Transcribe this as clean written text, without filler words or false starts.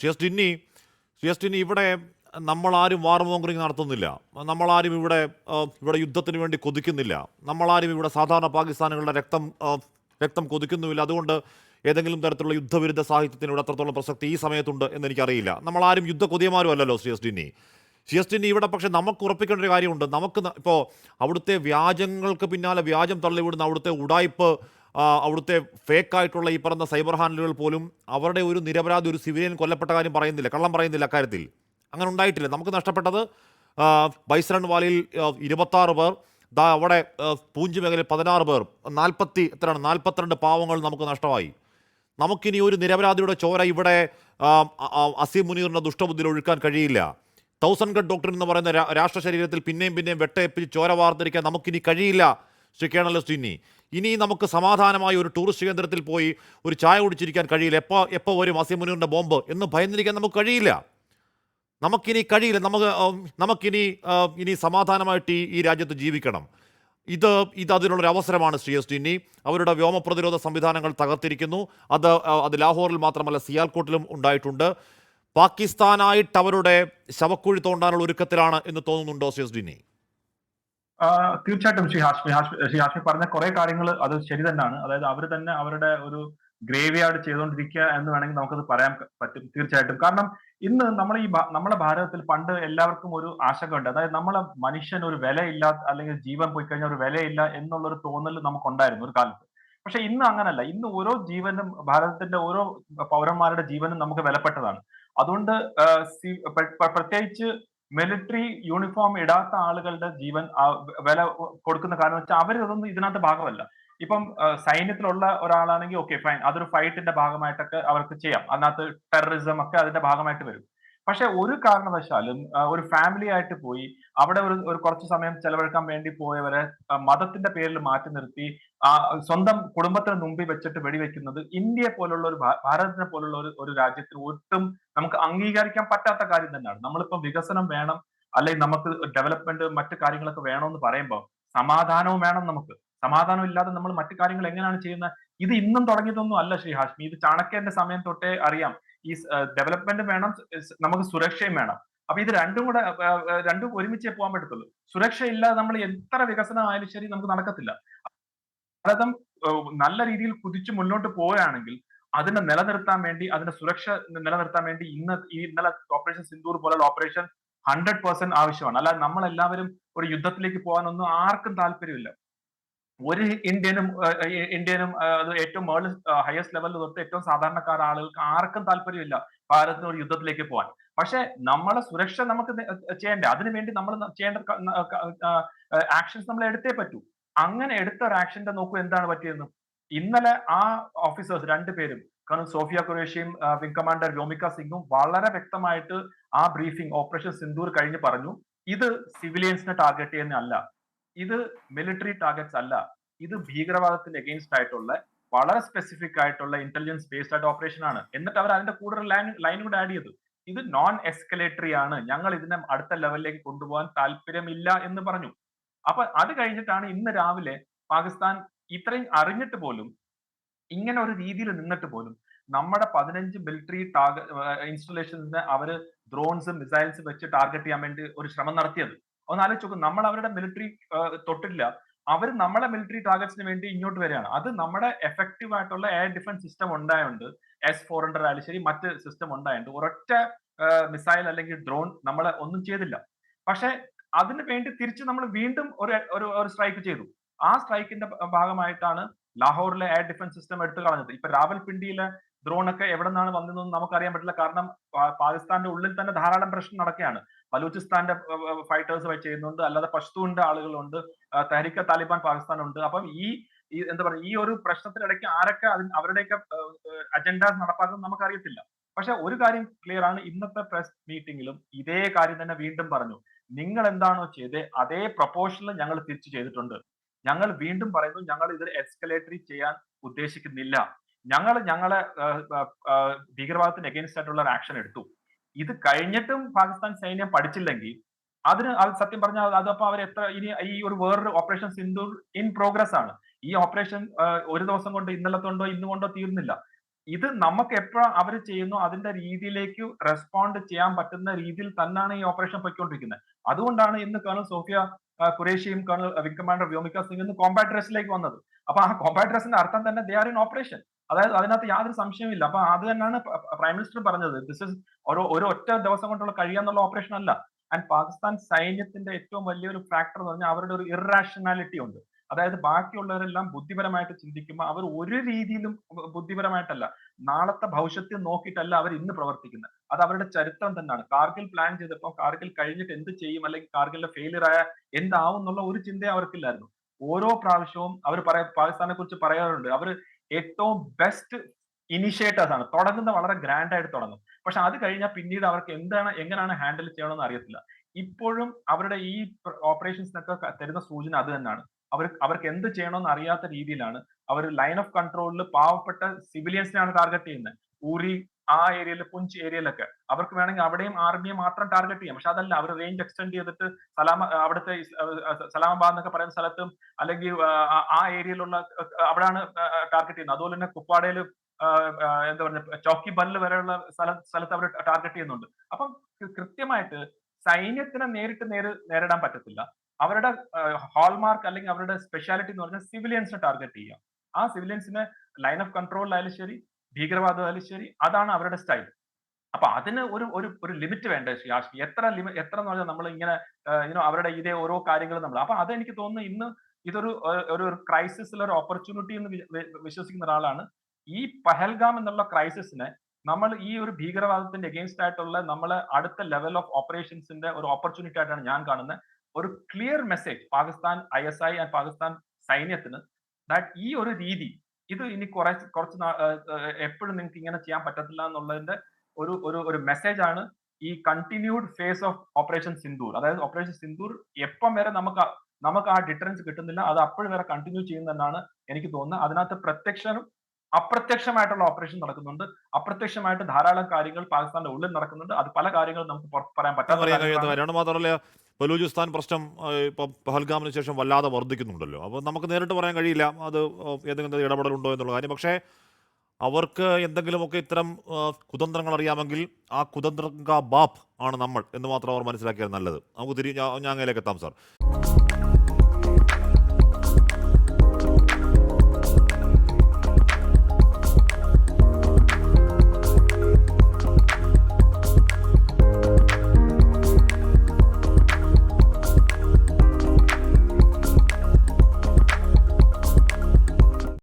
ഷിയസ്റ്റിനി ഷിയസ്റ്റിനി ഇവിടെ നമ്മളാരും വാർ മോങ്കറിങ് നടത്തുന്നില്ല. നമ്മളാരും ഇവിടെ യുദ്ധത്തിന് വേണ്ടി കൊതിക്കുന്നില്ല. നമ്മളാരും ഇവിടെ സാധാരണ പാകിസ്ഥാനികളുടെ രക്തം കൊതിക്കുന്നുമില്ല. അതുകൊണ്ട് ഏതെങ്കിലും തരത്തിലുള്ള യുദ്ധവിരുദ്ധ സാഹിത്യത്തിന് ഇവിടെ അത്രത്തോളം പ്രസക്തി ഈ സമയത്തുണ്ട് എന്ന് എനിക്കറിയില്ല. നമ്മളാരും യുദ്ധ കൊതിയന്മാരും അല്ലല്ലോ ഷിയസ്റ്റിനി ഇവിടെ. പക്ഷേ നമുക്ക് ഉറപ്പിക്കേണ്ട ഒരു കാര്യമുണ്ട്. ഇപ്പോൾ അവിടുത്തെ വ്യാജങ്ങൾക്ക് പിന്നാലെ വ്യാജം തള്ളിവിടുന്ന അവിടുത്തെ ഉടായ്പ്, അവിടുത്തെ ഫേക്കായിട്ടുള്ള ഈ പറഞ്ഞ സൈബർ ഹാൻഡിലുകൾ പോലും അവരുടെ ഒരു നിരപരാധി ഒരു സിവിലിയൻ കൊല്ലപ്പെട്ട കാര്യം പറയുന്നില്ല, കള്ളം പറയുന്നില്ല. അക്കാര്യത്തിൽ അങ്ങനെ ഉണ്ടായിട്ടില്ല. നമുക്ക് നഷ്ടപ്പെട്ടത് ബൈസരൺ വാലിയിൽ 26 പേർ, അവിടെ പൂഞ്ച് മേഖലയിൽ 16 പേർ, 42 പാവങ്ങൾ നമുക്ക് നഷ്ടമായി. നമുക്കിനി ഒരു നിരപരാധിയുടെ ചോര ഇവിടെ അസീം മുനീറിൻ്റെ ദുഷ്ടബുദ്ധിയിൽ ഒഴുക്കാൻ കഴിയില്ല. 1000 ഗഡ് ഡോക്ടർ എന്ന് പറയുന്ന രാഷ്ട്ര ശരീരത്തിൽ പിന്നെയും വെട്ടയപ്പിച്ച് ചോര വാർത്തിരിക്കാൻ നമുക്കിനി കഴിയില്ല. ശ്രീ കേണലിസ്റ്റിനി, ഇനി നമുക്ക് സമാധാനമായി ഒരു ടൂറിസ്റ്റ് കേന്ദ്രത്തിൽ പോയി ഒരു ചായ കുടിച്ചിരിക്കാൻ കഴിയില്ല. എപ്പോൾ വരും അസീം മുനീറിൻ്റെ ബോംബ് എന്ന് ഭയന്നിരിക്കാൻ നമുക്ക് കഴിയില്ല. നമുക്കിനി സമാധാനമായിട്ട് ഈ രാജ്യത്ത് ജീവിക്കണം. ഇത് അതിനുള്ളൊരു അവസരമാണ് ഷിയസ്റ്റിനി. അവരുടെ വ്യോമ പ്രതിരോധ സംവിധാനങ്ങൾ തകർത്തിരിക്കുന്നു. അത് ലാഹോറിൽ മാത്രമല്ല സിയാൽകോട്ടിലും ഉണ്ടായിട്ടുണ്ട്. പാകിസ്ഥാനായിട്ട് അവരുടെ ശവക്കുഴി തോണ്ടാനുള്ള ഒരുക്കത്തിലാണ് എന്ന് തോന്നുന്നുണ്ടോ ഷിയസ്റ്റിനി? തീർച്ചയായിട്ടും ശ്രീ ഹാഷ്മി പറഞ്ഞ കുറെ കാര്യങ്ങൾ അത് ശരി തന്നെയാണ്. അതായത് അവർ തന്നെ അവരുടെ ഒരു ഗ്രേവ് യാർഡ് ചെയ്തുകൊണ്ടിരിക്കുക എന്ന് വേണമെങ്കിൽ നമുക്കത് പറയാൻ പറ്റും. തീർച്ചയായിട്ടും. കാരണം ഇന്ന് നമ്മളെ ഭാരതത്തിൽ പണ്ട് എല്ലാവർക്കും ഒരു ആശങ്ക ഉണ്ട്. അതായത് മനുഷ്യൻ ഒരു വിലയില്ല, അല്ലെങ്കിൽ ജീവൻ പോയി കഴിഞ്ഞാൽ ഒരു വിലയില്ല എന്നുള്ളൊരു തോന്നൽ നമുക്കുണ്ടായിരുന്നു ഒരു കാലത്ത്. പക്ഷെ ഇന്ന് അങ്ങനല്ല. ഇന്ന് ഓരോ ജീവനും, ഭാരതത്തിന്റെ ഓരോ പൗരന്മാരുടെ ജീവനും നമുക്ക് വിലപ്പെട്ടതാണ്. അതുകൊണ്ട് പ്രത്യേകിച്ച് മിലിറ്ററി യൂണിഫോം ഇടാത്ത ആളുകളുടെ ജീവൻ വില കൊടുക്കുന്ന കാരണം വെച്ചാൽ അവരതൊന്നും ഇതിനകത്ത് ഭാഗമല്ല. ഇപ്പം സൈന്യത്തിലുള്ള ഒരാളാണെങ്കിൽ ഓക്കെ ഫൈൻ, അതൊരു ഫൈറ്റിന്റെ ഭാഗമായിട്ടൊക്കെ അവർക്ക് ചെയ്യാം. അതിനകത്ത് ടെററിസം ഒക്കെ അതിന്റെ ഭാഗമായിട്ട് വരും. പക്ഷെ ഒരു കാരണവശാലും ഒരു ഫാമിലി ആയിട്ട് പോയി അവിടെ ഒരു കുറച്ച് സമയം ചെലവഴിക്കാൻ വേണ്ടി പോയവരെ മതത്തിന്റെ പേരിൽ മാറ്റി നിർത്തി സ്വന്തം കുടുംബത്തിന് മുമ്പിൽ വെച്ചിട്ട് വെടിവെക്കുന്നത് ഇന്ത്യയെ പോലുള്ള ഭാരതത്തിനെ പോലുള്ള ഒരു രാജ്യത്തിൽ ഒട്ടും നമുക്ക് അംഗീകരിക്കാൻ പറ്റാത്ത കാര്യം തന്നെയാണ്. നമ്മളിപ്പോ വികസനം വേണം, അല്ലെങ്കിൽ നമുക്ക് ഡെവലപ്മെന്റ് മറ്റു കാര്യങ്ങളൊക്കെ വേണമെന്ന് പറയുമ്പോൾ സമാധാനവും വേണം. നമുക്ക് സമാധാനം ഇല്ലാതെ നമ്മൾ മറ്റു കാര്യങ്ങൾ എങ്ങനെയാണ് ചെയ്യുന്നത്? ഇത് ഇന്നും തുടങ്ങിയതൊന്നും അല്ല ശ്രീ ഹാഷ്മി. ഇത് ചാണക്യന്റെ സമയം തൊട്ടേ അറിയാം. ഈ ഡെവലപ്മെന്റ് വേണം, നമുക്ക് സുരക്ഷയും വേണം. അപ്പൊ ഇത് രണ്ടും ഒരുമിച്ചേ പോകാൻ പറ്റത്തുള്ളൂ. സുരക്ഷ ഇല്ലാതെ നമ്മൾ എത്ര വികസനം ആയാലും ശരി നമുക്ക് നടക്കത്തില്ല. ഭാരതം നല്ല രീതിയിൽ കുതിച്ചു മുന്നോട്ട് പോവുകയാണെങ്കിൽ അതിനെ നിലനിർത്താൻ വേണ്ടി, അതിന്റെ സുരക്ഷ നിലനിർത്താൻ വേണ്ടി ഇന്നലെ ഓപ്പറേഷൻ സിന്ദൂർ പോലുള്ള ഓപ്പറേഷൻ 100% ആവശ്യമാണ്. അല്ലാതെ നമ്മളെല്ലാവരും ഒരു യുദ്ധത്തിലേക്ക് പോകാനൊന്നും ആർക്കും താല്പര്യമില്ല. ഒരു ഇന്ത്യനും അത് ഏറ്റവും ഹയസ്റ്റ് ലെവലിൽ തൊട്ട് ഏറ്റവും സാധാരണക്കാർ ആളുകൾക്ക് ആർക്കും താല്പര്യമില്ല ഭാരതത്തിന് ഒരു യുദ്ധത്തിലേക്ക് പോകാൻ. പക്ഷെ നമ്മളെ സുരക്ഷ നമുക്ക് ചെയ്യണ്ടേ? അതിനുവേണ്ടി നമ്മൾ ചെയ്യേണ്ട ആക്ഷൻസ് നമ്മൾ എടുത്തേ പറ്റൂ. അങ്ങനെ എടുത്ത ഒരു ആക്ഷന്റെ നോക്കൂ എന്താണ് പറ്റിയെന്ന്. ഇന്നലെ ആ ഓഫീസേഴ്സ് 2 പേരും, കാരണം സോഫിയ ഖുറേഷിയും വിംഗ് കമാൻഡർ വ്യോമിക സിംഗും വളരെ വ്യക്തമായിട്ട് ആ ബ്രീഫിംഗ് ഓപ്പറേഷൻ സിന്ദൂർ കഴിഞ്ഞ് പറഞ്ഞു, ഇത് സിവിലിയൻസിനെ ടാർഗറ്റ് ചെയ്യുന്നതല്ല, ഇത് മിലിറ്ററി ടാർഗറ്റ്സ് അല്ല, ഇത് ഭീകരവാദത്തിന് എഗെയിൻസ്റ്റ് ആയിട്ടുള്ള വളരെ സ്പെസിഫിക് ആയിട്ടുള്ള ഇന്റലിജൻസ് ബേസ്ഡ് ആയിട്ട് ഓപ്പറേഷൻ ആണ്. എന്നിട്ട് അവർ അതിന്റെ കൂടെ ലൈൻ കൂടെ ആഡ് ചെയ്തു, ഇത് നോൺ എസ്കലേറ്ററി ആണ്, ഞങ്ങൾ ഇതിനെ അടുത്ത ലെവലിലേക്ക് കൊണ്ടുപോകാൻ താല്പര്യമില്ല എന്ന് പറഞ്ഞു. അപ്പൊ അത് കഴിഞ്ഞിട്ടാണ് ഇന്ന് രാവിലെ പാകിസ്ഥാൻ ഇത്രയും അറിഞ്ഞിട്ട് പോലും, ഇങ്ങനെ ഒരു രീതിയിൽ നിന്നിട്ട് പോലും നമ്മുടെ 15 മിലിറ്ററി ഇൻസ്റ്റലേഷൻസിനെ അവര് ഡ്രോൺസും മിസൈൽസും വെച്ച് ടാർഗറ്റ് ചെയ്യാൻ വേണ്ടി ഒരു ശ്രമം നടത്തിയത്. ഒന്ന് ആലോചിച്ച് നോക്കും. നമ്മൾ അവരുടെ മിലിറ്ററി തൊട്ടില്ല, അവർ നമ്മളെ മിലിറ്ററി ടാർഗറ്റ്സിന് വേണ്ടി ഇങ്ങോട്ട് വരികയാണ്. അത് നമ്മുടെ എഫക്റ്റീവ് ആയിട്ടുള്ള എയർ ഡിഫൻസ് സിസ്റ്റം ഉണ്ടായതുകൊണ്ട്, S-400 ആയാലും ശരി മറ്റ് സിസ്റ്റം ഉണ്ടായതുകൊണ്ട് ഒരൊറ്റ മിസൈൽ അല്ലെങ്കിൽ ഡ്രോൺ നമ്മളെ ഒന്നും ചെയ്തില്ല. പക്ഷെ അതിന് വേണ്ടി തിരിച്ച് നമ്മൾ വീണ്ടും ഒരു സ്ട്രൈക്ക് ചെയ്തു. ആ സ്ട്രൈക്കിന്റെ ഭാഗമായിട്ടാണ് ലാഹോറിലെ എയർ ഡിഫൻസ് സിസ്റ്റം എടുത്തു കളഞ്ഞത്. ഇപ്പൊ രാവൽപിണ്ടിയിലെ ഡ്രോൺ ഒക്കെ എവിടെ നിന്നാണ് വന്നതെന്ന് നമുക്ക് അറിയാൻ പറ്റില്ല. കാരണം പാകിസ്ഥാന്റെ ഉള്ളിൽ തന്നെ ധാരാളം പ്രശ്നം നടക്കുകയാണ്. ബലൂചിസ്ഥാന്റെ ഫൈറ്റേഴ്സ് വെച്ച് ചെയ്യുന്നുണ്ട്, അല്ലാതെ പഷ്തൂന്റെ ആളുകളുണ്ട്, തെഹ്രീക്ക് താലിബാൻ പാകിസ്ഥാനുണ്ട്. അപ്പം എന്താ പറയുക, ഈ ഒരു പ്രശ്നത്തിനിടയ്ക്ക് ആരൊക്കെ അവരുടെയൊക്കെ അജണ്ടാസ് നടപ്പാക്കുന്നത് നമുക്കറിയത്തില്ല. പക്ഷെ ഒരു കാര്യം ക്ലിയർ ആണ്, ഇന്നത്തെ പ്രസ് മീറ്റിംഗിലും ഇതേ കാര്യം തന്നെ വീണ്ടും പറഞ്ഞു. നിങ്ങൾ എന്താണോ ചെയ്തത് അതേ പ്രൊപ്പോർഷനിൽ ഞങ്ങൾ തിരിച്ചു ചെയ്തിട്ടുണ്ട്. ഞങ്ങൾ വീണ്ടും പറയുന്നു, ഞങ്ങൾ ഇത് എസ്കലേറ്ററി ചെയ്യാൻ ഉദ്ദേശിക്കുന്നില്ല. ഞങ്ങളെ ഭീകരവാദത്തിന് എഗെയിൻസ്റ്റ് ആയിട്ടുള്ള ഒരു ആക്ഷൻ എടുത്തു. ഇത് കഴിഞ്ഞിട്ടും പാകിസ്ഥാൻ സൈന്യം പഠിച്ചില്ലെങ്കിൽ അത് സത്യം പറഞ്ഞാൽ അതപ്പോ അവർ ഈ ഒരു വേറൊരു ഓപ്പറേഷൻ സിന്ദൂർ ഇൻ പ്രോഗ്രസ് ആണ്. ഈ ഓപ്പറേഷൻ ഒരു ദിവസം കൊണ്ട്, ഇന്നലത്തെ കൊണ്ടോ ഇന്നുകൊണ്ടോ തീർന്നില്ല. ഇത് നമുക്ക് എപ്പോഴും അവർ ചെയ്യുന്നു അതിന്റെ രീതിയിലേക്ക് റെസ്പോണ്ട് ചെയ്യാൻ പറ്റുന്ന രീതിയിൽ തന്നെയാണ് ഈ ഓപ്പറേഷൻ പൊയ്ക്കൊണ്ടിരിക്കുന്നത്. അതുകൊണ്ടാണ് ഇന്ന് കേണൽ സോഫിയ ഖുറേഷിയും colonel wing commander Vyomika Singh ഇന്ന് കോമ്പാറ്റ് ഡ്രസ്സിലേക്ക് വന്നത്. അപ്പൊ ആ കോമ്പാറ്റ് ഡ്രസ്സിന്റെ അർത്ഥം തന്നെ ദേ ആർ ഇൻ ഓപ്പറേഷൻ. അതായത് അതിനകത്ത് യാതൊരു സംശയമില്ല. അപ്പൊ അത് തന്നെയാണ് പ്രൈം മിനിസ്റ്റർ പറഞ്ഞത്. ദിസ് ഇസ് ഒരു ഒറ്റ ദിവസം കൊണ്ടുള്ള കഴിയാന്നുള്ള ഓപ്പറേഷൻ അല്ല. ആൻഡ് പാകിസ്ഥാൻ സൈന്യത്തിന്റെ ഏറ്റവും വലിയൊരു ഫാക്ടർ എന്ന് പറഞ്ഞാൽ അവരുടെ ഒരു ഇറാഷണാലിറ്റി ഉണ്ട്. അതായത് ബാക്കിയുള്ളവരെല്ലാം ബുദ്ധിപരമായിട്ട് ചിന്തിക്കുമ്പോൾ അവർ ഒരു രീതിയിലും ബുദ്ധിപരമായിട്ടല്ല, നാളത്തെ ഭവിഷ്യത്തിൽ നോക്കിയിട്ടല്ല അവർ ഇന്ന് പ്രവർത്തിക്കുന്നത്. അത് അവരുടെ ചരിത്രം തന്നെയാണ്. കാർഗിൽ പ്ലാൻ ചെയ്തപ്പോൾ കാർഗിൽ കഴിഞ്ഞിട്ട് എന്ത് ചെയ്യും, അല്ലെങ്കിൽ കാർഗിലിന്റെ ഫെയിലിയർ ആയ എന്താവും എന്നുള്ള ഒരു ചിന്തയും അവർക്കില്ലായിരുന്നു. ഓരോ പ്രാവശ്യവും അവർ പാകിസ്ഥാനെ കുറിച്ച് പറയാറുണ്ട്, അവർ ഏറ്റവും ബെസ്റ്റ് ഇനിഷ്യേറ്റേഴ്സ് ആണ്. തുടങ്ങുന്ന വളരെ ഗ്രാൻഡ് ആയിട്ട് തുടങ്ങും. പക്ഷെ അത് കഴിഞ്ഞാൽ പിന്നീട് അവർക്ക് എങ്ങനെയാണ് ഹാൻഡിൽ ചെയ്യണമെന്ന് അറിയത്തില്ല. ഇപ്പോഴും അവരുടെ ഈ ഓപ്പറേഷൻസിനൊക്കെ തരുന്ന സൂചന അത് തന്നെയാണ്. അവർക്ക് എന്ത് ചെയ്യണമെന്ന് അറിയാത്ത രീതിയിലാണ് അവർ ലൈൻ ഓഫ് കൺട്രോളിൽ പാവപ്പെട്ട സിവിലിയൻസിനെയാണ് ടാർഗറ്റ് ചെയ്യുന്നത്. ഊരി ആ ഏരിയയിൽ, പുഞ്ച് ഏരിയയിലൊക്കെ അവർക്ക് വേണമെങ്കിൽ അവിടെയും ആർമിയെ മാത്രം ടാർഗറ്റ് ചെയ്യാം. പക്ഷെ അതല്ല, അവർ റേഞ്ച് എക്സ്റ്റെൻഡ് ചെയ്തിട്ട് അവിടുത്തെ സലാമാബാദ് എന്നൊക്കെ പറയുന്ന സ്ഥലത്തും അല്ലെങ്കിൽ ആ ഏരിയയിലുള്ള അവിടെയാണ് ടാർഗറ്റ് ചെയ്യുന്നത്. അതുപോലെ തന്നെ കുപ്വാഡയിൽ എന്താ പറയുക, ചോക്കി ബല്ല് വരെയുള്ള സ്ഥലത്ത് അവർ ടാർഗറ്റ് ചെയ്യുന്നുണ്ട്. അപ്പം കൃത്യമായിട്ട് സൈന്യത്തിനെ നേരിടാൻ പറ്റത്തില്ല. അവരുടെ ഹാൾമാർക്ക് അല്ലെങ്കിൽ അവരുടെ സ്പെഷ്യാലിറ്റി എന്ന് പറഞ്ഞാൽ സിവിലിയൻസിനെ ടാർഗറ്റ് ചെയ്യുക. ആ സിവിലിയൻസിനെ ലൈൻ ഓഫ് കൺട്രോളിലായാലും ശരി, ഭീകരവാദമായാലും ശരി, അതാണ് അവരുടെ സ്റ്റൈൽ. അപ്പൊ അതിന് ഒരു ലിമിറ്റ് വേണ്ടേ ശ്രീ ആഷ്മി? എത്ര എന്ന് പറഞ്ഞാൽ നമ്മൾ ഇങ്ങനെ അവരുടെ ഇതേ ഓരോ കാര്യങ്ങളും നമ്മൾ, അപ്പൊ അതെനിക്ക് തോന്നുന്നു ഇന്ന് ഇതൊരു ഒരു ക്രൈസിസിൽ ഒരു ഓപ്പർച്യൂണിറ്റി എന്ന് വിശ്വസിക്കുന്ന ഒരാളാണ്. ഈ പഹൽഗാം എന്നുള്ള ക്രൈസിസിനെ നമ്മൾ ഈ ഒരു ഭീകരവാദത്തിന്റെ എഗെയിൻസ്റ്റ് ആയിട്ടുള്ള നമ്മളെ അടുത്ത ലെവൽ ഓഫ് ഓപ്പറേഷൻസിന്റെ ഒരു ഓപ്പർച്യൂണിറ്റി ആയിട്ടാണ് ഞാൻ കാണുന്നത്. ഒരു clear message Pakistan ISI and Pakistan സൈന്യത്തിന് ദാറ്റ് ഈ ഒരു രീതി ഇത് ഇനി കുറച്ച് എപ്പോഴും നിങ്ങൾക്ക് ഇങ്ങനെ ചെയ്യാൻ പറ്റത്തില്ല എന്നുള്ളതിന്റെ ഒരു മെസ്സേജ് ആണ് ഈ continued phase of operation Sindoor. അതായത് ഓപ്പറേഷൻ സിന്ദൂർ എപ്പം വരെ നമുക്ക് ആ ഡിറ്ററൻസ് കിട്ടുന്നില്ല, അത് അപ്പോഴും വരെ കണ്ടിന്യൂ ചെയ്യുന്നതെന്നാണ് എനിക്ക് തോന്നുന്നത്. അതിനകത്ത് പ്രത്യക്ഷനും അപ്രത്യക്ഷമായിട്ടുള്ള ഓപ്പറേഷൻ നടക്കുന്നുണ്ട്. അപ്രത്യക്ഷമായിട്ട് ധാരാളം കാര്യങ്ങൾ പാകിസ്ഥാന്റെ ഉള്ളിൽ നടക്കുന്നുണ്ട്. അത് പല കാര്യങ്ങളും നമുക്ക് പുറത്ത് പറയാൻ പറ്റാത്ത കാര്യമാണ്. മാത്രമല്ല ബലൂചിസ്ഥാൻ പ്രശ്നം ഇപ്പം പഹൽഗാമിന് ശേഷം വല്ലാതെ വർദ്ധിക്കുന്നുണ്ടല്ലോ. അപ്പോൾ നമുക്ക് നേരിട്ട് പറയാൻ കഴിയില്ല അത് ഏതെങ്കിലും ഇടപെടലുണ്ടോ എന്നുള്ള കാര്യം. പക്ഷേ അവർക്ക് എന്തെങ്കിലുമൊക്കെ ഇത്തരം കുതന്ത്രങ്ങൾ അറിയാമെങ്കിൽ ആ കുതന്ത്രങ്ക ബാപ്പ് ആണ് നമ്മൾ എന്ന് മാത്രം അവർ മനസ്സിലാക്കിയാൽ നല്ലത്. നമുക്ക് ഞാൻ അങ്ങയിലേക്ക് എത്താം സാർ.